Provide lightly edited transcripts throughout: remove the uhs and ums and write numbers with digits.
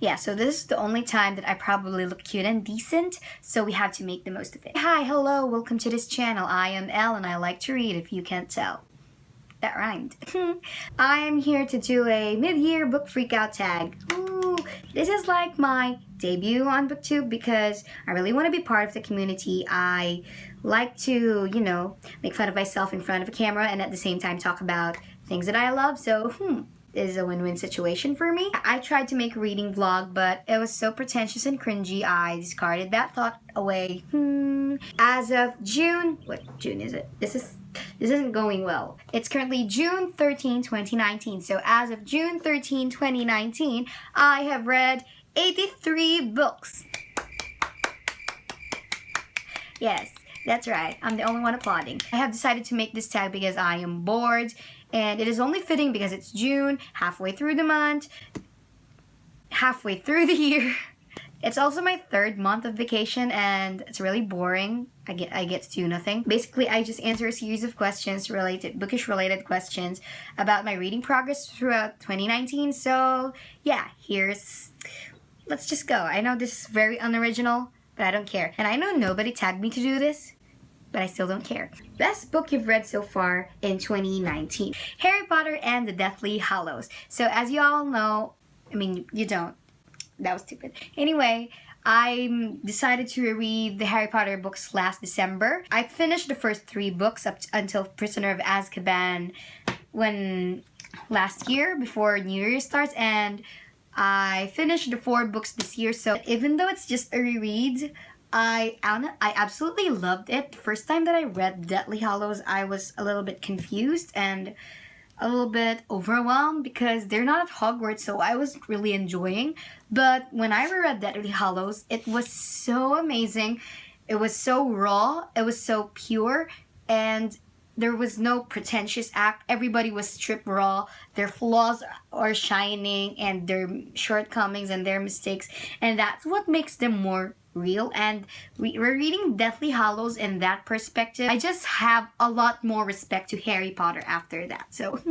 Yeah, so this is the only time that I probably look cute and decent, so we have to make the most of it. Hi, hello, welcome to this channel. I am Elle and I like to read, if you can't tell. That rhymed. I am here to do a mid-year book freakout tag. Ooh, this is like my debut on booktube because I really want to be part of the community. I like to, you know, make fun of myself in front of a camera and at the same time talk about things that I love, so this is a win-win situation for me. I tried to make a reading vlog, but it was so pretentious and cringy, I discarded that thought away. As of June, what June is it? This isn't going well. It's currently June 13, 2019. So as of June 13, 2019, I have read 83 books. Yes, that's right. I'm the only one applauding. I have decided to make this tag because I am bored, and it is only fitting because it's June, halfway through the month, halfway through the year. It's also my third month of vacation and it's really boring. I get to do nothing. Basically, I just answer a series of questions bookish related questions about my reading progress throughout 2019. So yeah, let's just go. I know this is very unoriginal, but I don't care. And I know nobody tagged me to do this, but I still don't care. Best book you've read so far in 2019. Harry Potter and the Deathly Hallows. So as you all know, I mean, you don't. That was stupid. Anyway, I decided to reread the Harry Potter books last December. I finished the first 3 books up until Prisoner of Azkaban last year before New Year starts, and I finished the 4 books this year. So even though it's just a reread, I absolutely loved it. The first time that I read Deathly Hallows, I was a little bit confused and a little bit overwhelmed because they're not at Hogwarts, so I was really enjoying. But when I reread Deathly Hallows, it was so amazing. It was so raw, it was so pure, and there was no pretentious act. Everybody was stripped raw. Their flaws are shining and their shortcomings and their mistakes, and that's what makes them more real. And we're reading Deathly Hallows in that perspective. I just have a lot more respect to Harry Potter after that. So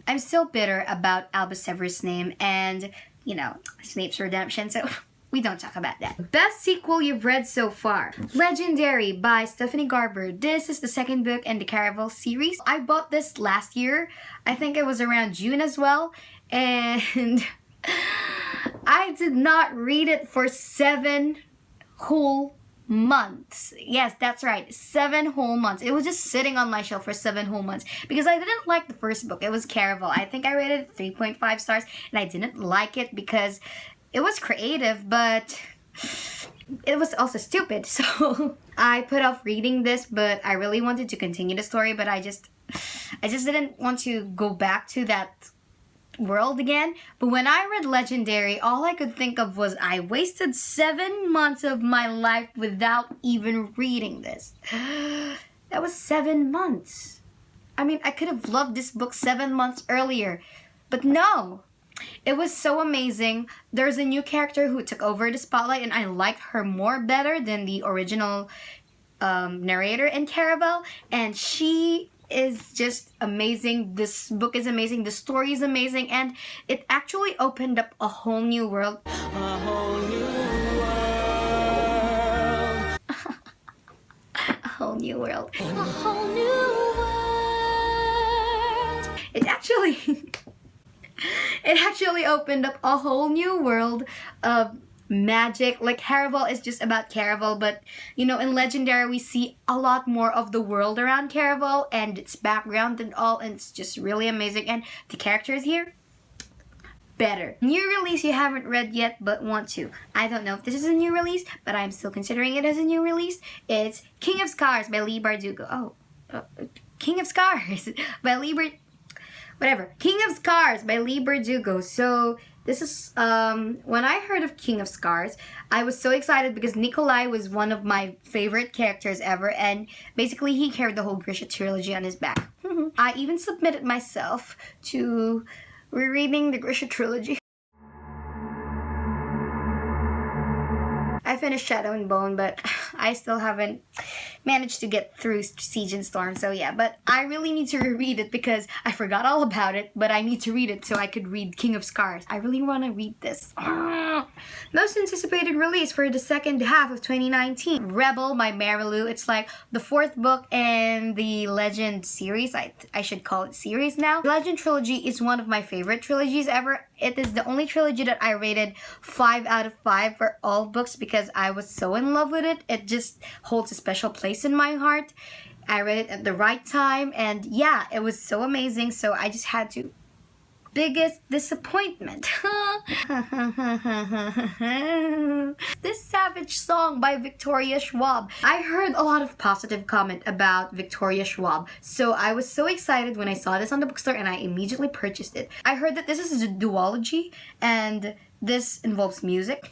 I'm still bitter about Albus Severus' name and, you know, Snape's redemption, so we don't talk about that. Best sequel you've read so far. Legendary by Stephanie Garber. This is the second book in the Caraval series. I bought this last year. I think it was around June as well, and I did not read it for 7 whole months. Yes, that's right, 7 whole months. It was just sitting on my shelf for 7 whole months because I didn't like the first book. It was Caraval. I think I rated it 3.5 stars, and I didn't like it because it was creative, but it was also stupid. So I put off reading this, but I really wanted to continue the story, but I just didn't want to go back to that world again. But when I read Legendary, all I could think of was I wasted 7 months of my life without even reading this. That was 7 months. I mean, I could have loved this book 7 months earlier, but no. It was so amazing. There's a new character who took over the spotlight, and I liked her better than the original narrator in Caraval, and she is just amazing. This book is amazing. The story is amazing, and it actually opened up a whole new world. A whole new world. A whole new world. A whole new world. It actually opened up a whole new world of magic. Like, Caraval is just about Caraval, but you know, in Legendary we see a lot more of the world around Caraval and its background and all, and it's just really amazing. And the characters here, better. New release you haven't read yet but want to. I don't know if this is a new release, but I'm still considering it as a new release. It's King of Scars by Leigh Bardugo. King of Scars by King of Scars by Leigh Bardugo. So this is, when I heard of King of Scars, I was so excited because Nikolai was one of my favorite characters ever, and basically he carried the whole Grisha trilogy on his back. I even submitted myself to rereading the Grisha trilogy. I finished Shadow and Bone, but I still haven't managed to get through Siege and Storm, so yeah. But I really need to reread it because I forgot all about it, but I need to read it so I could read King of Scars. I really want to read this. Most anticipated release for the second half of 2019. Rebel, My Marilu. It's like the fourth book in the Legend series. I should call it series now. Legend trilogy is one of my favorite trilogies ever. It is the only trilogy that I rated 5 out of 5 for all books because I was so in love with it. It just holds a special place in my heart. I read it at the right time, and yeah, it was so amazing. So I just had to. Biggest disappointment. This Savage Song by Victoria Schwab. I heard a lot of positive comment about Victoria Schwab, so I was so excited when I saw this on the bookstore and I immediately purchased it. I heard that this is a duology and this involves music.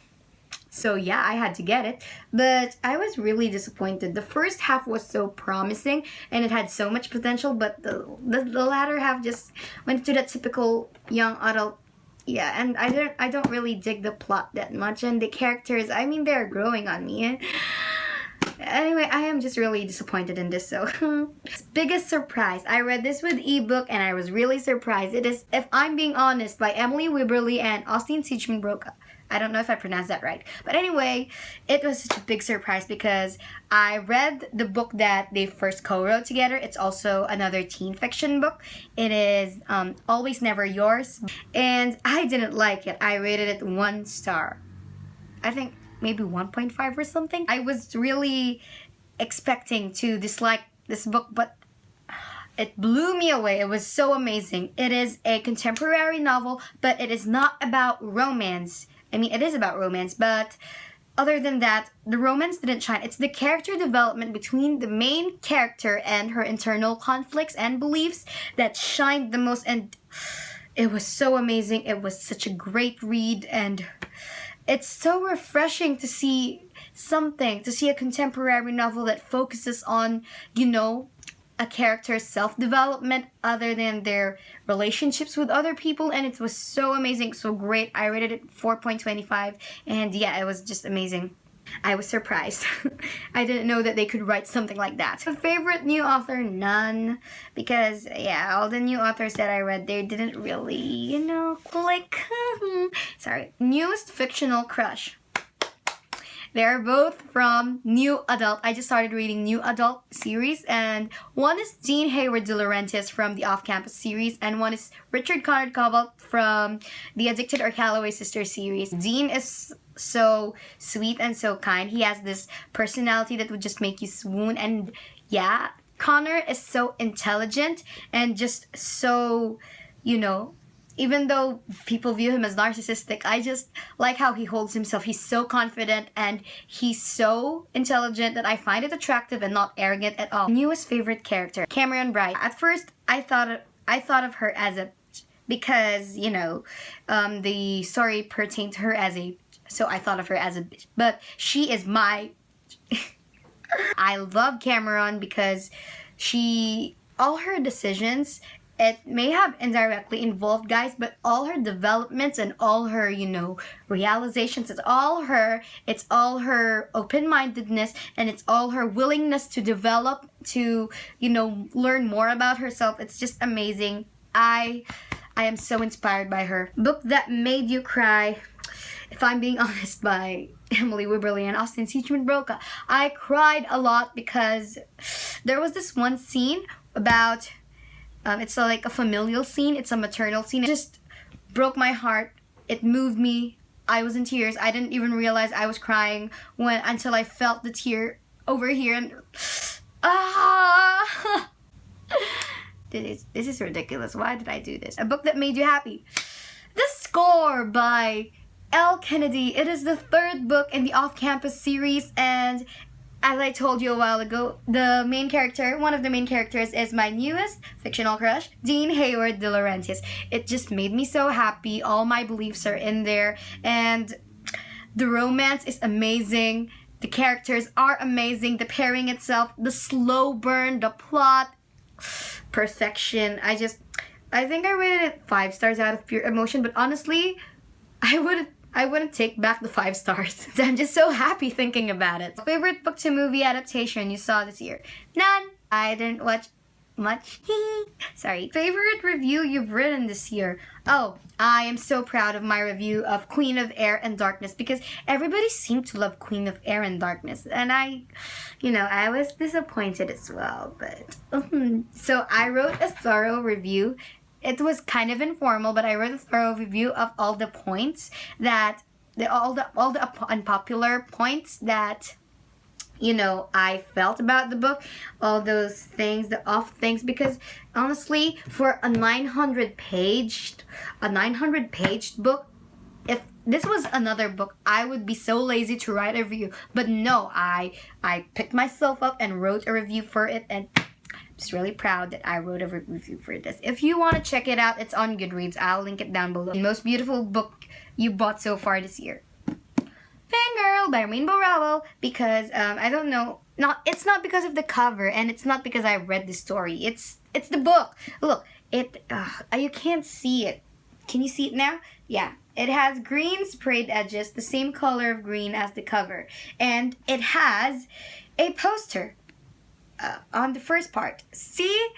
So yeah, I had to get it, but I was really disappointed. The first half was so promising and it had so much potential, but the latter half just went to that typical young adult. Yeah, and I don't really dig the plot that much, and the characters, I mean, they're growing on me. Anyway, I am just really disappointed in this, so. Biggest surprise. I read this with ebook and I was really surprised. It is If I'm Being Honest by Emily Wibberley and Austin Teachman Broca. I don't know if I pronounced that right. But anyway, it was such a big surprise because I read the book that they first co-wrote together. It's also another teen fiction book. It is Always Never Yours. And I didn't like it. I rated it 1 star. I think maybe 1.5 or something. I was really expecting to dislike this book, but it blew me away. It was so amazing. It is a contemporary novel, but it is not about romance. I mean, it is about romance, but other than that, the romance didn't shine. It's the character development between the main character and her internal conflicts and beliefs that shined the most, and it was so amazing. It was such a great read, and it's so refreshing to see a contemporary novel that focuses on, a character's self-development other than their relationships with other people, and it was so amazing, so great. I rated it 4.25, and yeah, it was just amazing. I was surprised. I didn't know that they could write something like that. Favorite new author? None. Because, yeah, all the new authors that I read, they didn't really, click. Sorry. Newest fictional crush. They're both from New Adult. I just started reading New Adult series, and one is Dean Hayward De Laurentiis from the Off-Campus series, and one is Richard Conrad Cobalt from the Addicted or Calloway Sisters series. Dean is so sweet and so kind. He has this personality that would just make you swoon, and yeah, Connor is so intelligent and just so, even though people view him as narcissistic, I just like how he holds himself. He's so confident and he's so intelligent that I find it attractive and not arrogant at all. Newest favorite character, Cameron Bright. At first, I thought of her as a, because the story pertained to her as a, so I thought of her as a bitch. But she is my. I love Cameron because all her decisions. It may have indirectly involved guys, but all her developments and all her, realizations, it's all her open-mindedness, and it's all her willingness to develop, to, learn more about herself. It's just amazing. I am so inspired by her. Book that made you cry, If I'm Being Honest by Emily Wibberley and Austin Teachman Broca. I cried a lot because there was this one scene about... it's like a familial scene. It's a maternal scene. It just broke my heart. It moved me. I was in tears. I didn't even realize I was crying until I felt the tear over here. And this is ridiculous. Why did I do this? A book that made you happy. The Score by L. Kennedy. It is the 3rd book in the Off-Campus series, and as I told you a while ago, one of the main characters is my newest fictional crush, Dean Hayward De Laurentiis. It just made me so happy. All my beliefs are in there, and the romance is amazing. The characters are amazing. The pairing itself, the slow burn, the plot, perfection. I think I rated it 5 stars out of pure emotion, but honestly, I wouldn't take back the 5 stars. I'm just so happy thinking about it. Favorite book to movie adaptation you saw this year? None. I didn't watch much. Sorry. Favorite review you've written this year? Oh, I am so proud of my review of Queen of Air and Darkness because everybody seemed to love Queen of Air and Darkness, and I was disappointed as well. But so I wrote a thorough review. It was kind of informal, but I wrote a thorough review of all the points that all the unpopular points that I felt about the book, all those things, the off things, because honestly, for a 900-page book, if this was another book, I would be so lazy to write a review. But no, I picked myself up and wrote a review for it, and I'm just really proud that I wrote a review for this. If you want to check it out, it's on Goodreads. I'll link it down below. The most beautiful book you bought so far this year. Fangirl by Rainbow Rowell, because I don't know, it's not because of the cover, and it's not because I read the story. It's the book. Look, you can't see it. Can you see it now? Yeah, it has green sprayed edges, the same color of green as the cover, and it has a poster on the first part. See?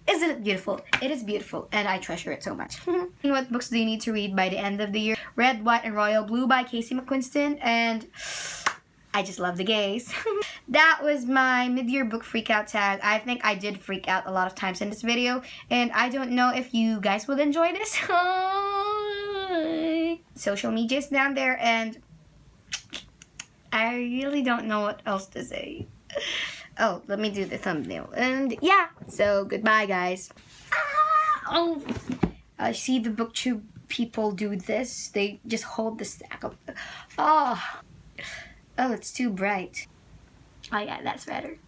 Isn't it beautiful? It is beautiful, and I treasure it so much. And what books do you need to read by the end of the year? Red, White, and Royal Blue by Casey McQuiston, and I just love the gays. That was my mid-year book freakout tag. I think I did freak out a lot of times in this video, and I don't know if you guys will enjoy this. Social media is down there, and I really don't know what else to say. Oh, let me do the thumbnail. And yeah, so goodbye, guys. I see the booktube people do this. They just hold the stack up. Oh, it's too bright. Oh yeah, that's better.